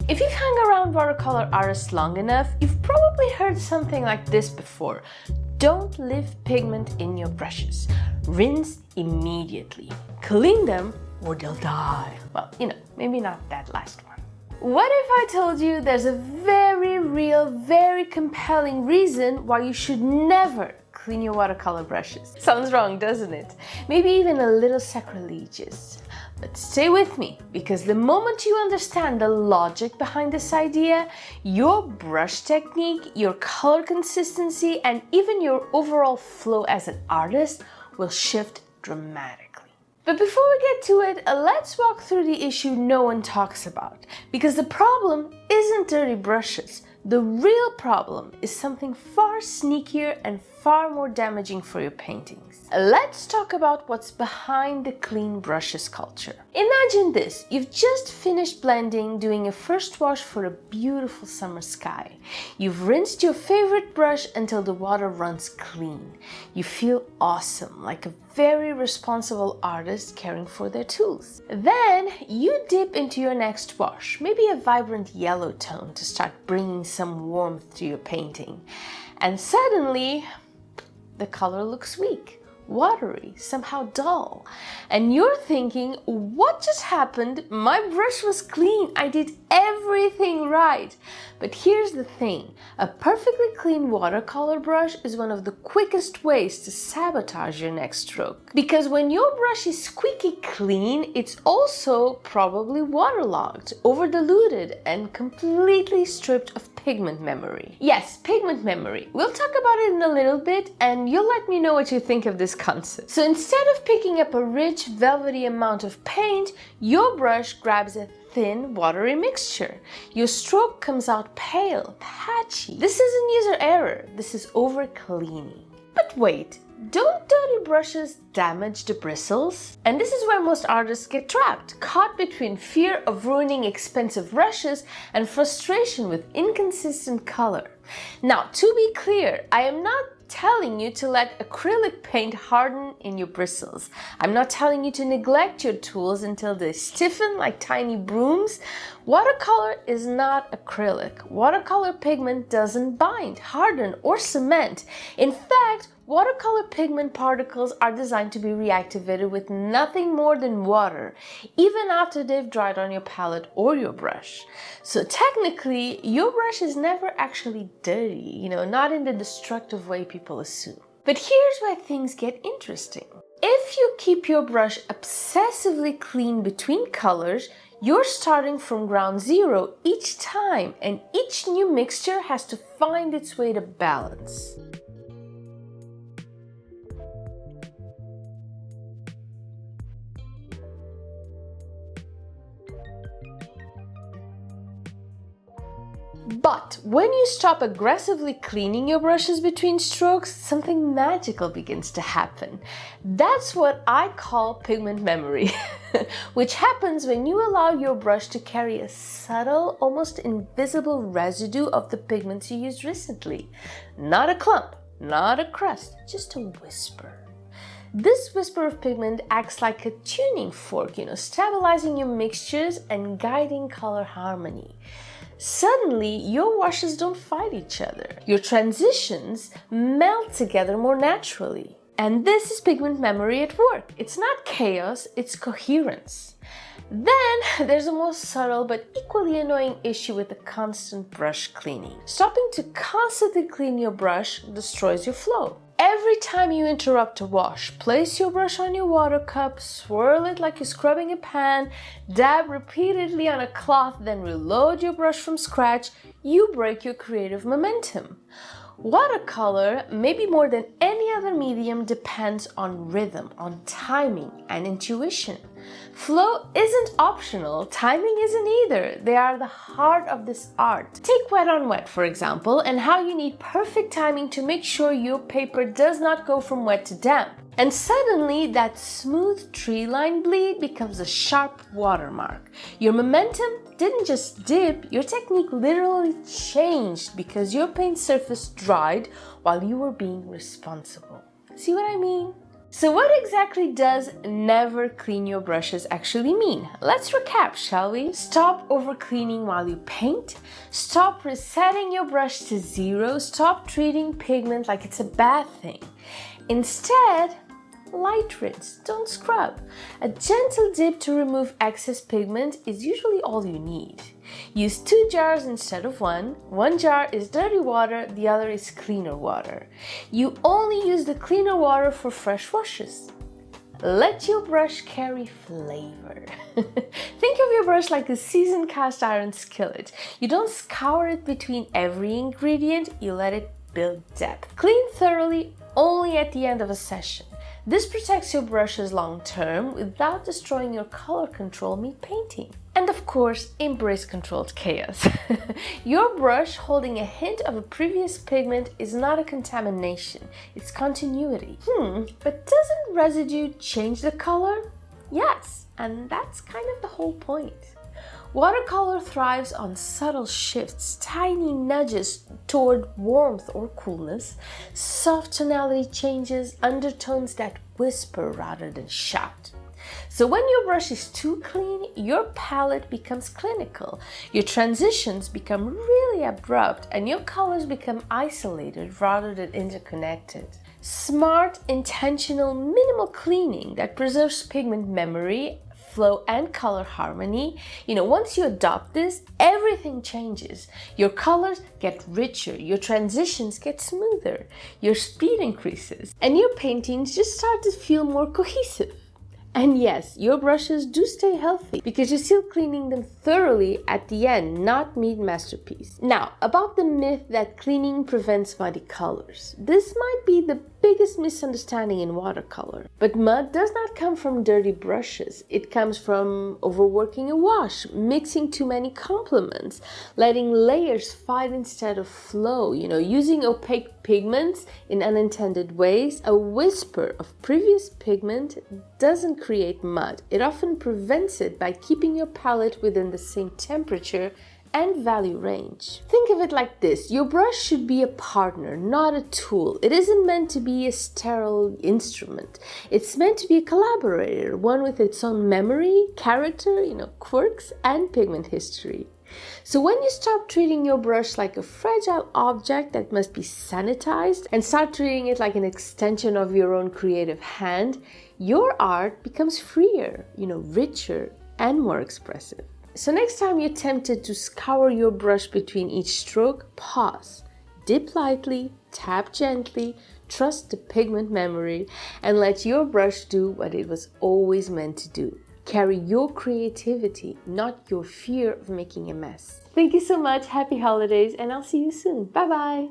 If you've hung around watercolor artists long enough, you've probably heard something like this before. Don't leave pigment in your brushes. Rinse immediately. Clean them or they'll die. Well, maybe not that last one. What if I told you there's a very real, very compelling reason why you should never clean your watercolor brushes? Sounds wrong, doesn't it? Maybe even a little sacrilegious. But stay with me, because the moment you understand the logic behind this idea, your brush technique, your color consistency, and even your overall flow as an artist will shift dramatically. But before we get to it, let's walk through the issue no one talks about. Because the problem isn't dirty brushes. The real problem is something far sneakier and far more damaging for your paintings. Let's talk about what's behind the clean brushes culture. Imagine this: you've just finished blending, doing a first wash for a beautiful summer sky. You've rinsed your favorite brush until the water runs clean. You feel awesome, like a very responsible artist caring for their tools. Then you dip into your next wash, maybe a vibrant yellow tone to start bringing some warmth to your painting. And suddenly, the color looks weak, watery, somehow dull. And you're thinking, what just happened? My brush was clean. I did everything right. But here's the thing. A perfectly clean watercolor brush is one of the quickest ways to sabotage your next stroke. Because when your brush is squeaky clean, it's also probably waterlogged, over-diluted, and completely stripped of pigment memory. Yes, pigment memory. We'll talk about it in a little bit, and you'll let me know what you think of this concept. So instead of picking up a rich, velvety amount of paint, your brush grabs a thin, watery mixture. Your stroke comes out pale, patchy. This isn't user error, this is over-cleaning. But wait, don't dirty brushes damage the bristles? And this is where most artists get trapped, caught between fear of ruining expensive brushes and frustration with inconsistent color. Now, to be clear, I am not telling you to let acrylic paint harden in your bristles. I'm not telling you to neglect your tools until they stiffen like tiny brooms. Watercolor is not acrylic. Watercolor pigment doesn't bind, harden, or cement. In fact, watercolor pigment particles are designed to be reactivated with nothing more than water, even after they've dried on your palette or your brush. So technically, your brush is never actually dirty, not in the destructive way people assume. But here's where things get interesting. If you keep your brush obsessively clean between colors, you're starting from ground zero each time, and each new mixture has to find its way to balance. But when you stop aggressively cleaning your brushes between strokes, something magical begins to happen. That's what I call pigment memory, which happens when you allow your brush to carry a subtle, almost invisible residue of the pigments you used recently. Not a clump, not a crust, just a whisper. This whisper of pigment acts like a tuning fork, stabilizing your mixtures and guiding color harmony. Suddenly, your washes don't fight each other. Your transitions melt together more naturally. And this is pigment memory at work. It's not chaos, it's coherence. Then there's a more subtle but equally annoying issue with the constant brush cleaning. Stopping to constantly clean your brush destroys your flow. Every time you interrupt a wash, place your brush on your water cup, swirl it like you're scrubbing a pan, dab repeatedly on a cloth, then reload your brush from scratch, you break your creative momentum. Watercolor, maybe more than any other medium, depends on rhythm, on timing, and intuition. Flow isn't optional, timing isn't either. They are the heart of this art. Take wet on wet, for example, and how you need perfect timing to make sure your paper does not go from wet to damp. And suddenly, that smooth tree line bleed becomes a sharp watermark. Your momentum didn't just dip, your technique literally changed because your paint surface dried while you were being responsible. See what I mean? So what exactly does never clean your brushes actually mean? Let's recap, shall we? Stop over cleaning while you paint. Stop resetting your brush to zero. Stop treating pigment like it's a bad thing. Instead, light rinse, don't scrub. A gentle dip to remove excess pigment is usually all you need. Use 2 jars instead of one. One jar is dirty water, the other is cleaner water. You only use the cleaner water for fresh washes. Let your brush carry flavor. Think of your brush like a seasoned cast iron skillet. You don't scour it between every ingredient, you let it build depth. Clean thoroughly only at the end of a session. This protects your brushes long term without destroying your color control mid-painting. And of course, embrace controlled chaos. Your brush holding a hint of a previous pigment is not a contamination, it's continuity. But doesn't residue change the color? Yes, and that's kind of the whole point. Watercolor thrives on subtle shifts, tiny nudges toward warmth or coolness, soft tonality changes, undertones that whisper rather than shout. So when your brush is too clean, your palette becomes clinical, your transitions become really abrupt, and your colors become isolated rather than interconnected. Smart, intentional, minimal cleaning that preserves pigment memory, flow, and color harmony. Once you adopt this, everything changes. Your colors get richer, your transitions get smoother, your speed increases, and your paintings just start to feel more cohesive. And yes, your brushes do stay healthy because you're still cleaning them thoroughly at the end, not mid-masterpiece. Now, about the myth that cleaning prevents muddy colors. This might be the biggest misunderstanding in watercolor. But mud does not come from dirty brushes. It comes from overworking a wash, mixing too many complements, letting layers fight instead of flow, using opaque pigments in unintended ways. A whisper of previous pigment doesn't create mud. It often prevents it by keeping your palette within the same temperature and value range. Think of it like this. Your brush should be a partner, not a tool. It isn't meant to be a sterile instrument. It's meant to be a collaborator, one with its own memory, character, quirks, and pigment history. So when you stop treating your brush like a fragile object that must be sanitized and start treating it like an extension of your own creative hand, your art becomes freer, richer, and more expressive. So next time you're tempted to scour your brush between each stroke, pause, dip lightly, tap gently, trust the pigment memory, and let your brush do what it was always meant to do. Carry your creativity, not your fear of making a mess. Thank you so much, happy holidays, and I'll see you soon. Bye bye!